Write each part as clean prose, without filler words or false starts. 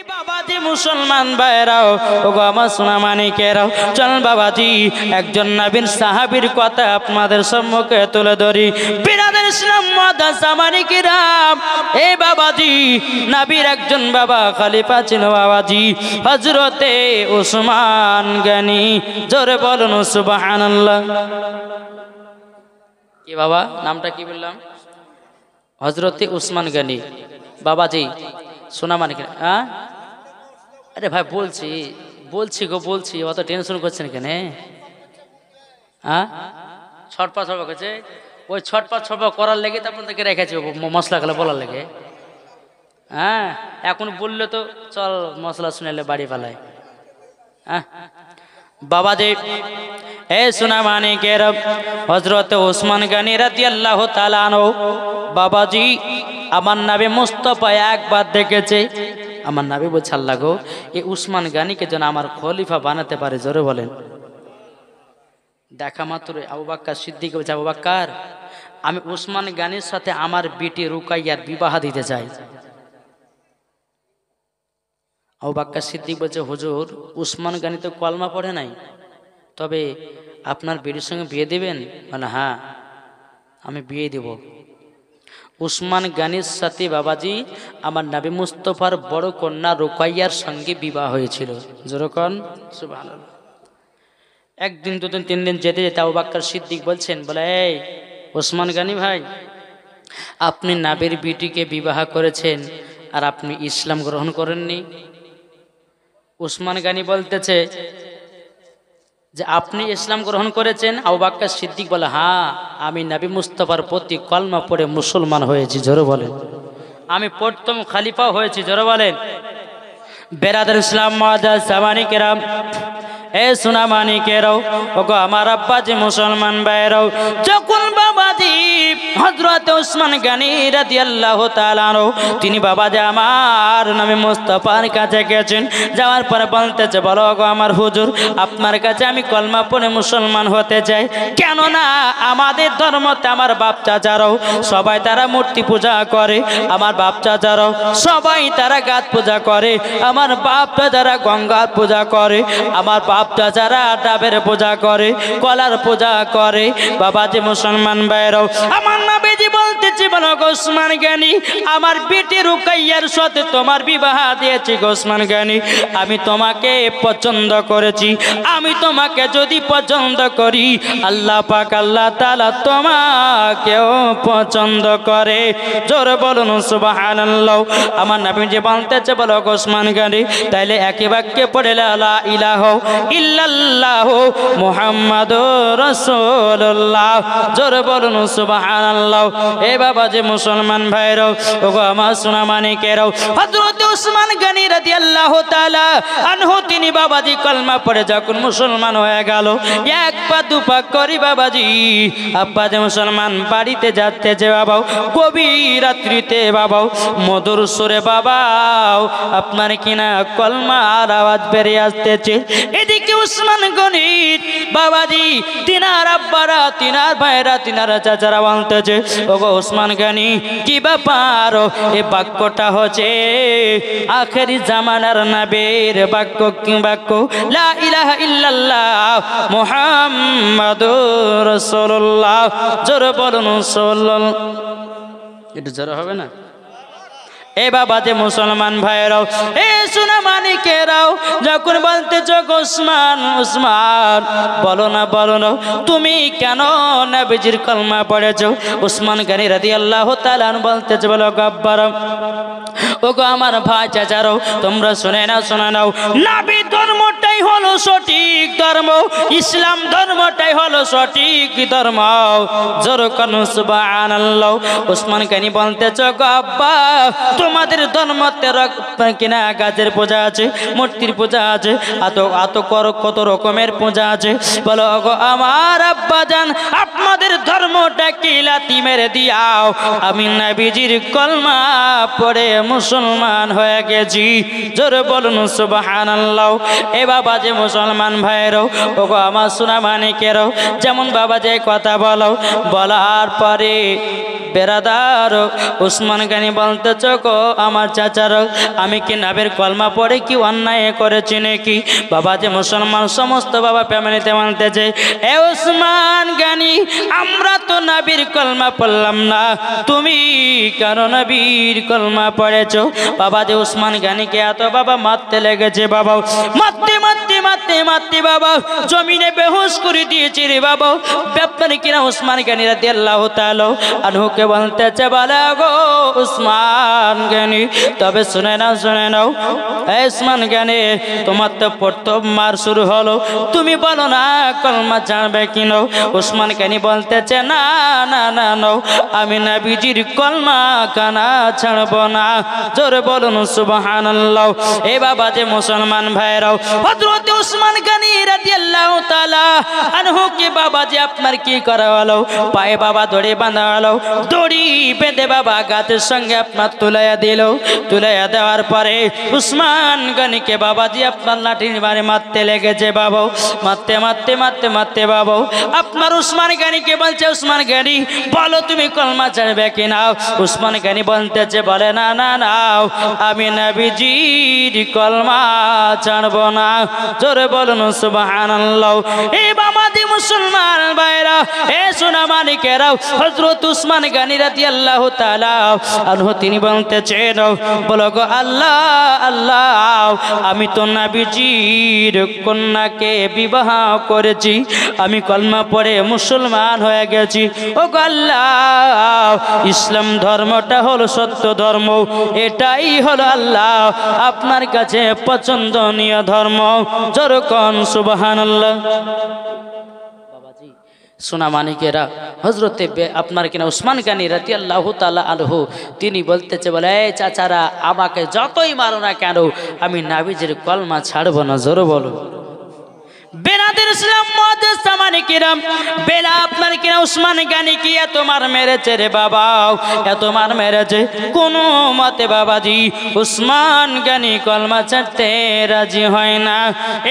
বাবাজি মুসলমান ভাইরাও ওগো আমার সোনা মানিকেরাও, চল বাবাজি একজন নবীর সাহাবীর কথা আপনাদের সম্মুখে তুলে ধরি। বিরাদের ইসলাম মাদ্রাসা মানিকেরাম, এই বাবাজি নবীর একজন বাবা খলিফা ছিল বাবাজি হযরতে উসমান গনি। জোরে বলুন সুবহানাল্লাহ। কি বাবা নামটা কি বললাম? হযরতে উসমান গনি বাবাজি সোনা মানিকেরাম। হ্যাঁ আরে ভাই বলছি অত টেনশন করছেন কেন? হ্যাঁ ছটপা ছটপা করছে, ওই ছটপা ছটপা করার লেগে তো আপনাদেরকে রেখেছে মশলা খেলা বলার লেগে। হ্যাঁ এখন বললে তো চল মশলা শুনেলে বাড়ি পালায়। হ্যাঁ বাবাজি এ সোনা মানিকের হযরত উসমান গনি রাদিয়াল্লাহু তাআলা আনহু বাবাজি আমার নবী মুস্তাফা একবার দেখেছে। আমার নবী বলছে আল্লাহ গো এই উসমান গনিকে যেন আমার খলিফা বানাতে পারে। জোরে বলেন। দেখা মাত্র আবু বকর সিদ্দিক বলছে আবু বকর আমি উসমান গনির সাথে আমার বিটি রুকাইয়ার বিবাহ দিতে চাই। আবু বকর সিদ্দিক বলছে হুজুর উসমান গনি তো কলমা পড়ে নাই, তবে আপনার বিটির সঙ্গে বিয়ে দিবেন? মানে হ্যাঁ আমি বিয়ে দেব। উসমান গনির সাথে বাবাজি আমার নবী মুস্তাফার বড় কন্যা রুকাইয়ার সঙ্গে বিবাহ হয়েছিল। যেরকম সুবহানাল্লাহ। একদিন দুদিন তিন দিন যেতে যেতে আবু বকর সিদ্দিক বলছেন বলে এই উসমান গনি ভাই আপনি নবীর বিটিকে বিবাহ করেছেন আর আপনি ইসলাম গ্রহণ করেননি। উসমান গনি বলতেছে যে আপনি ইসলাম গ্রহণ করেছেন? আবু বকর সিদ্দিক বলে হ্যাঁ আমি নবী মুস্তাফার প্রতি কলমা পড়ে মুসলমান হয়েছি। জোরে বলেন। আমি প্রথম খলিফা হয়েছি। জোরে বলেন। বেরাদার ইসলাম মাদ্রাসা মানিকেরাম, এ সোনা মানিকেরাও ওগো আমার আব্বাজি মুসলমান ভাইরাও, যখন বাবাজি হযরত উসমান গনি রাদিয়াল্লাহু তাআলা আনহু তিনি বাবাজি আমার নবী মুস্তাফার কাছে গেছেন, যাওয়ার পরে বলতেছে বলো গো আমার হুজুর আপনার কাছে আমি কলমা পড়ে মুসলমান হতে চাই। কেননা আমাদের ধর্মতে আমার বাপ চাচারাও সবাই তারা মূর্তি পূজা করে, আমার বাপ চাচারাও সবাই তারা গাছ পূজা করে, আমার বাপ চাচারা গঙ্গার পূজা করে, আমার বাপ চাচারা ডাবের পূজা করে, কলার পূজা করে। বাবাজি মুসলমান ভাইরাও আমার নবীজি বলতেছি বলো গো উসমান গনি আমার বেটি রুকাইয়ার সাথে তোমার বিবাহ দিয়েছি। গো উসমান গনি আমি তোমাকে পছন্দ করেছি, আমি তোমাকে যদি পছন্দ করি আল্লাহ পাক আল্লাহ তাআলা তোমাকেও পছন্দ করে। জোরে বলুন সুবহানাল্লাহ। আমার নবীজি বলতেছে বলো গো উসমান গনি তাইলে একই বাক্যে পড়ে লা ইলাহা ইল্লাল্লাহ মুহাম্মাদুর রাসূলুল্লাহ। জোরে বলুন সুবহানাল্লাহ। এ বাবাজি মুসলমান ভাইরাও ওগো আমার সোনা মানিকেরাও, হযরত উসমান গনি রাদিয়াল্লাহু তাআলা আনহু তিনি বাবাজি কলমা পড়ে যখন মুসলমান হয়ে গেল, এক পা দুপা করি বাবাজি আব্বাজি মুসলমান বাড়িতে যাচ্ছে যে বাবাও গভীর রাত্রিতে বাবাও মধুর সুরে বাবাও আপনার কিনা কলমা আর আওয়াজ বেরিয়ে আসতেছে। এদিকে উসমান গনি বাবাজি তিনার আব্বারা তিনার ভাইরা তিনার চাচারা বলতেছে ওগো উসমান গনি কি ব্যাপার? এই বাক্যটা হচ্ছে আখেরি জামানার নবীর বাক্য। কি বাক্য? লা ইলাহা ইল্লাল্লাহ মুহাম্মাদুর রাসূলুল্লাহ। জোরে বলুন সাল্লাল্লাহু। একটু জোরে হবে না? এ বাবাজি মুসলমান ভাইরাও এ সোনা মানিকেরাও যখন বলতেছো উসমান উসমান বলো না তুমি কেন নবীজির কলমা পড়েছো? উসমান গনি রাদিয়াল্লাহু তাআলা বলতেছে বলো গব্বর ওগো আমার ভাই চাচারও তোমরা শুনে নাও নবী ধর্মটাই হলো সঠিক ধর্ম, ইসলাম ধর্মটাই হলো সঠিক ধর্ম। জোরে কোন সুবহানাল্লাহ। উসমান গনি বলতেছে গো আব্বা তোমাদের ধর্মতে কিনা গাছের পূজা আছে, মূর্তির পূজা আছে, কত রকমের পূজা আছে। বলো গো আমার আব্বা জান আপনাদের ধর্মটা কি লাথি মেরে দিয়াও আমি নবীজির কলমা পড়ে মুসলমান হয়ে গেছি। জোরে বলুন সুবহানাল্লাহ। এ বাবা যে মুসলমান ভাইয়েরও, ওগো আমার সোনা মানিকেরও, যেমন বাবা যে কথা বলো, বলার পরে বেরাদার উসমান গানি বলতেছ গো আমার চাচার, আমি কি নাবির কলমা পড়ে কি অন্যায় করেছি নাকি? বাবা যে মুসলমান সমস্ত বাবা ফ্যামিলিতে মানতেছে, এ উসমান গানি আমরা তো নাবির কলমা পড়লাম না, তুমি কেন নাবির কলমা পড়েছ? বাবা যে উসমান গানিকে এত বাবা মারতে লেগেছে, বাবা মারতে মারতে মারতে মারতে বাবা জমিনে বেহুশ করে দিয়েছে রে বাবা। ব্যাপারে কিনা উসমান গানি রাদিয়াল্লাহু তাআলা আনহুকে বলতেছে, বলে গো উসমান গানি, তবে শুনে নাও উসমান গানি, তোমার তো প্রথম মার শুরু হলো, তুমি বলো না কলমা জানবে কিনো? উসমান গানি বলতেছে, না না না নাও, আমি নবীজির কলমা কানা ছাড়বো না। জোরে বলুন সুবহানাল্লাহ। এ বাবা যে মুসলমান ভাইরাও, হযরত উসমান গানি রাদিয়াল্লাহু তাআলা আনহু কে বাবা যে আপনার কি করা হলো? পায়ে বাবা দড়ি বাঁধা হলো, দড়ি বেঁধে বাবা গাতের সঙ্গে আপনার তুলাইয়া দিল। তুলাইয়া দেওয়ার পরে উসমান গানিকে বাবা যে আপনার লাঠির বারে মারতে লেগেছে বাবা। মারতে মারতে মারতে মারতে বাবা আপনার উসমান গানিকে বলছে, উসমান গানি বলো তুমি কলমা ছাড়বে কিনা? উসমান গানি বলতেছে, বলে না না নাও, আমি নবীজির কলমা ছাড়বো না। জোরে বলুন সুবহানাল্লাহ। এই বাবা দি মুসলমান ভাইরা, এ সোনা মানিকেরাও, হযরত উসমান গানি রাদিয়াল্লাহু তাআলা আনহু তিনি বলতেছেন, বলো গো আল্লাহ আল্লাহ, আমি তো নবীজির কন্যাকে বিবাহ করেছি, আমি কলমা পড়ে মুসলমান হয়ে গেছি। ও গো আল্লাহ, ইসলাম ধর্মটা হলো সত্য ধর্ম, এটাই হলো আল্লাহ আপনার কাছে পছন্দনীয় ধর্ম। যেরকম সুবহানাল্লাহ। সোনা মানিকেরা, হজরতে আপনার কিনা উসমান গানি রাদিয়াল্লাহু তাআলা আনহু তিনি বলতেছে, বলে এই চাচারা আমাকে যতই মারো না কেন, আমি নবীজির কলমা ছাড়বো না। জোরে বলো। বেনাদের ইসলাম মুআদ্দিস সামানি কিরাম, বেলা আপনার কিনা উসমান গানি কি এত মার মেরেছে রে বাবা, এত মার মেরেছে, কোন মতে বাবাজি উসমান গানি কলমা ছাড়তে রাজি হয় না।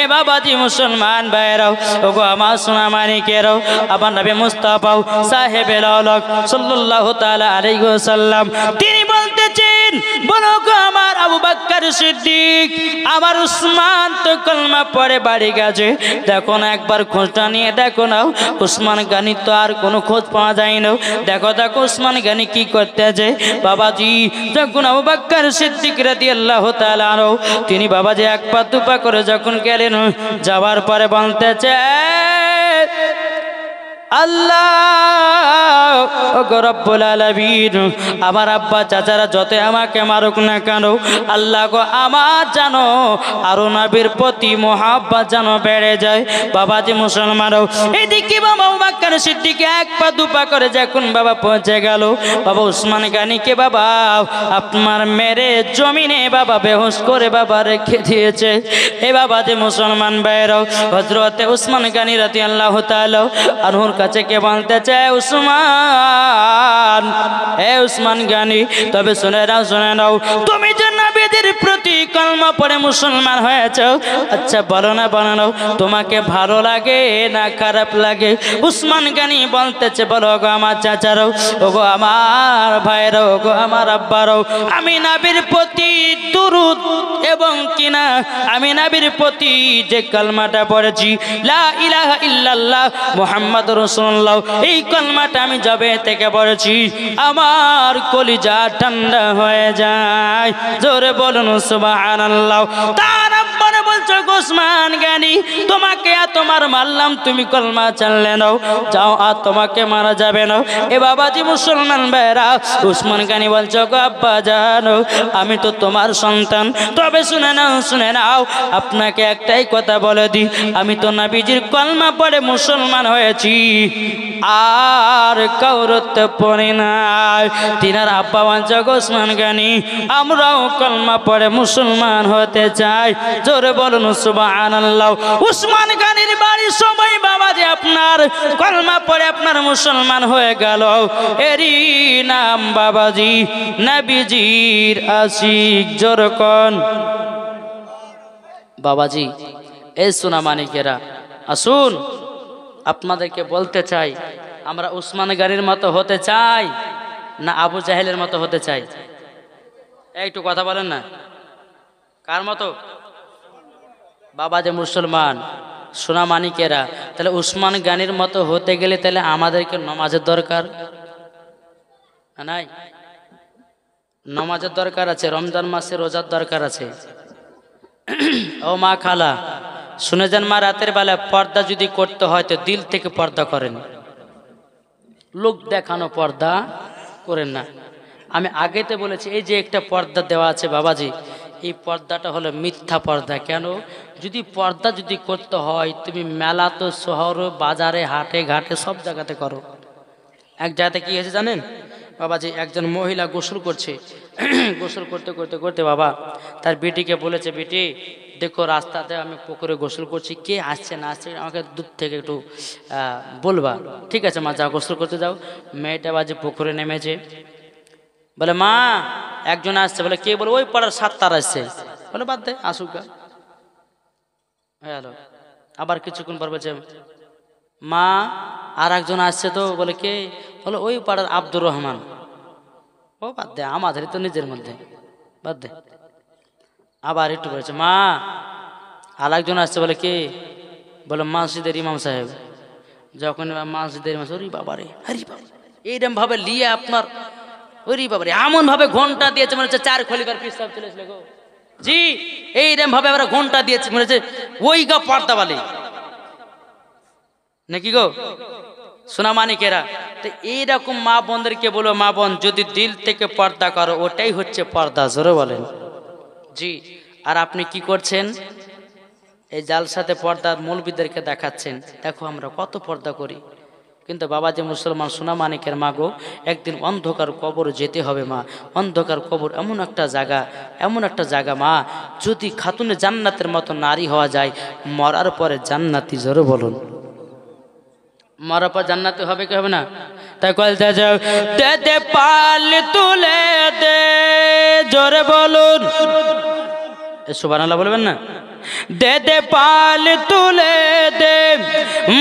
এ বাবাজি মুসলমান ভাইরাও, ওগো আমার সোনা মানিকেরাও, আমার নবী মুস্তাফা সাহেবের আলক সাল্লাল্লাহু তাআলা আলাইহি ওয়াসাল্লাম তিনি বলতেছেন, বলো গো আমার আবু বকর সিদ্দিক, আমার উসমান তো কলমা পড়ে বাড়ি গেছে, দেখো না একবার খোঁজটা নিয়ে দেখো না, উসমান গানি তো আর কোনো খোঁজ পাওয়া যায় না। দেখো দেখো উসমান গানি কি করতেছে। বাবাজি যখন আবু বকর সিদ্দিক রাদিয়াল্লাহু তাআলা আনহু তিনি বাবাজি এক পা দুপা করে যখন গেলেন, যাওয়ার পরে বলতেছে, আল্লাহ ও রব্বুল আলামিন, আমার আব্বা চাচারা যত আমাকে মারুক না কেন, আল্লাহ গো আমার জানো আরো নবীর প্রতি মহাব্বত জানো বেড়ে যায়। বাবাজি মুসলমানও, এদিকে বাবা আবু বকর সিদ্দিক এক পা দুপা করে যখন বাবা পৌঁছে গেল, বাবা উসমান গানিকে বাবা আপনার মেরে জমিনে বাবা বেহুশ করে বাবা রেখে দিয়েছে। এ বাবাজি মুসলমান ভাইরাও, হযরতে উসমান গানি রাদিয়াল্লাহু তাআলা আনহুর কাছে কে বলতেছে, উসমান, এ উসমান গানি, তবে শুনে নাও তুমি যে নবীদের প্রতি কলমা পড়ে মুসলমান হয়েছে, আচ্ছা বলো না তোমাকে ভালো লাগে না খারাপ লাগে? উসমান গানি বলতেছে, বলো গো আমার চাচারাও, ওগো আমার ভাইরাও, ওগো আমার আব্বারাও, আমি নবীর প্রতি দুরূদ এবং কিনা আমি নবীর প্রতি যে কলমাটা পড়েছি, লা ইলাহা ইল্লাল্লাহ মুহাম্মাদুর রাসূলুল্লাহ, এই কলমাটা আমি যবে থেকে পড়েছি আমার কলিজা ঠান্ডা হয়ে যায়। জোরে বলুন সুবহানাল্লাহ। তার আব্বারে বলছো, উসমান গানি তোমাকে আর তোমার মারলাম, তুমি কলমা ছাড়লে নাও, যাও আর তোমাকে মারা যাবে না। এ বাবাজি মুসলমান ভাইরা, উসমান গানি বলছো, গো আব্বা জানো আমি তো তোমার সন্তান, তবে শুনে নাও আপনাকে একটাই কথা বলে দিই, আমি তো নবীজির কলমা পড়ে মুসলমান হয়েছি, আর কাউরতে পড়ে নাই। তিনার আব্বা বাঞ্চক ওসমান গনি, আমরাও কলমা পড়ে মুসলমান হতে চাই। জোরে বলুন সুবহানাল্লাহ। ওসমান গনির বাড়ির সবাই বাবাজি আপনার কলমা পড়ে আপনার মুসলমান হয়ে গেল। এরই নাম বাবাজি নবীজির আশিক। জোরে কোন বাবাজি। এই সোনা মানিকেরা, আসুন আপনাদেরকে বলতে চাই, আমরা উসমান গনির মতো হতে চাই না আবু জাহেলের মতো হতে চাই? একটু কথা বলেন না, কার মতো? বাবা যে মুসলমান সোনা মানিকেরা, তাহলে উসমান গনির মতো হতে গেলে তাহলে আমাদেরকে নামাজের দরকার নাই? নামাজের দরকার আছে, রমজান মাসে রোজার দরকার আছে। ও মা খালা শুনে যান মা, রাতের বেলা পর্দা যদি করতে হয় তো দিল থেকে পর্দা করেন, লোক দেখানো পর্দা করেন না। আমি আগেতে বলেছি এই যে একটা পর্দা দেওয়া আছে বাবাজি, এই পর্দাটা হলো মিথ্যা পর্দা। কেন? যদি পর্দা যদি করতে হয় তুমি মেলা তো শহর বাজারে হাটে ঘাটে সব জায়গাতে করো। এক জায়গাতে কি হয়েছে জানেন বাবাজি, একজন মহিলা গোসল করছে, গোসল করতে করতে করতে বাবা তার বেটিকে বলেছে, বেটি দেখো রাস্তাতে আমি পুকুরে গোসল করছি, কে আসছে না আসছে আমাকে দূর থেকে একটু বলবা। ঠিক আছে মা, যাও গোসল করতে যাও। মেয়েটা বাজে পুকুরে নেমেছে, বলে মা একজন আসছে। বলে কে? বলে ওই পাড়ার 7 তার আসছে। বলে বাদ দে, আসুক। হ্যালো, আবার কিছুক্ষণ পর বলছে মা আর একজন আসছে তো। বলে কে? বলে ওই পাড়ার আব্দুর রহমান। ও বাদ দে, আমাদের তো নিজের মধ্যে, বাদ দে। আবার একটু বলেছে মা আর একজন আসছে। বলে কে? বলে মসজিদের ইমাম সাহেব। যখন মসজিদের ইমাম, ওরে বাবারে, হরি বাবা, এইরকম ভাবে লিয়ে আপনার, ওরে বাবারে, এমন ভাবে ঘন্টা দিয়েছে মনে হচ্ছে 4 খলিফার পিসাব চলেছিল গো। জি, এইরকম ভাবে আমরা ঘন্টা দিয়েছি মনে হচ্ছে ওই গা পর্দা বালি নাকি গো সোনা মানিকেরা। তো এইরকম মা বোনদেরকে বলো, মা বোন যদি দিল থেকে পর্দা করো ওটাই হচ্ছে পর্দা। জোরে বলেন জি। আর আপনি কি করছেন? এই জালসাতে পর্দার মৌলবীদেরকে দেখাচ্ছেন, দেখো আমরা কত পর্দা করি। কিন্তু বাবা যে মুসলমান সোনা মানিকের মা গো, একদিন অন্ধকার কবর যেতে হবে মা। অন্ধকার কবর এমন একটা জায়গা, এমন একটা জায়গা মা, যদি খাতুনে জান্নাতের মতো নারী হওয়া যায় মরার পরে জান্নাতি। জোরে বলুন, মরার পর জান্নাতি হবে কি হবে না? তাই বলতে যাও, দে দে পাল তুলে দে। জোরে বলুন সুবহানাল্লাহ বলবেন না? দে দে পাল তুলে দে,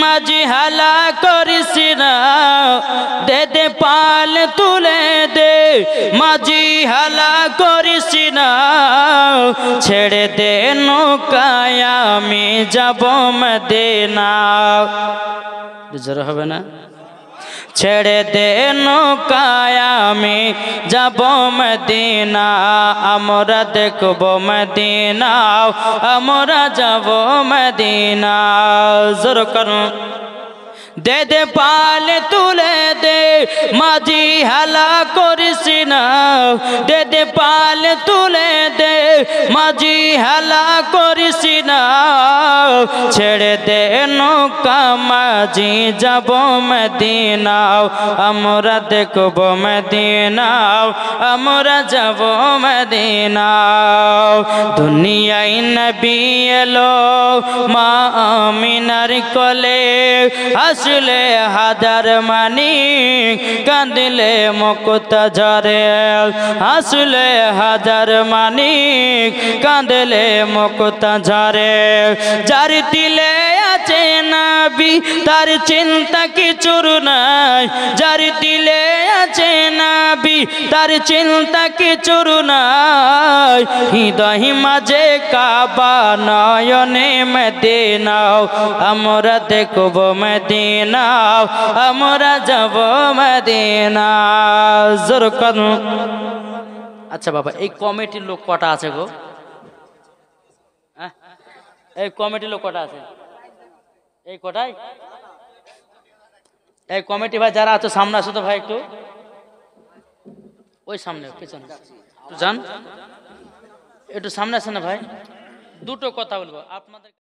মাঝি হালা করিস না। দে দে পাল তুলে দে, মাঝি হালা করিস না। ছেড়ে দে নৌকায় আমি যাব মদিনা। জোরে হবে না? ছেড়ে দে নৌকায় আমি যাব মদিনা। আমরা দেখব মদিনা, আমরা যাব মদিনা। জোর করুন। দে দে পাল তুলে দে, মাঝি হালা করিস না। দে দে পাল তুলে দে, মাঝি হালা করিস না। ছেড়ে দে নৌকা মাঝি যাব মদিনা। আমরা দেখব মদিনা, আমরা যাব মদিনা। দুনিয়ায় নবী এলো মা আমিনার কোলে, আসলে হাজার মানি কাঁদিলে মুক্তা ঝরে। আসলে হাজার মানি কাঁদিলে মুক্তা ঝরে। যার দিলে আছে নবী তার চিন্তা কিছুর নাই। যার দিলে আছে নবী তার চিন্তা কিছুর নাই। হৃদয় মাঝে কাবা নয়নে মদিনা। আমরা দেখব মদিনা, আমরা যাব মদিনা। জোর করুন। আচ্ছা বাবা, এই কমিটির লোক কটা আছে গো? এই কমিটির লোক কটা আছে? এই কটাই? এই কমিটি ভাই যারা আছে সামনে আসো তো ভাই, একটু ওই সামনে পেছনে একটু যান, একটু সামনে আসেন না ভাই। দুটো কথা বলবো আপনাদের।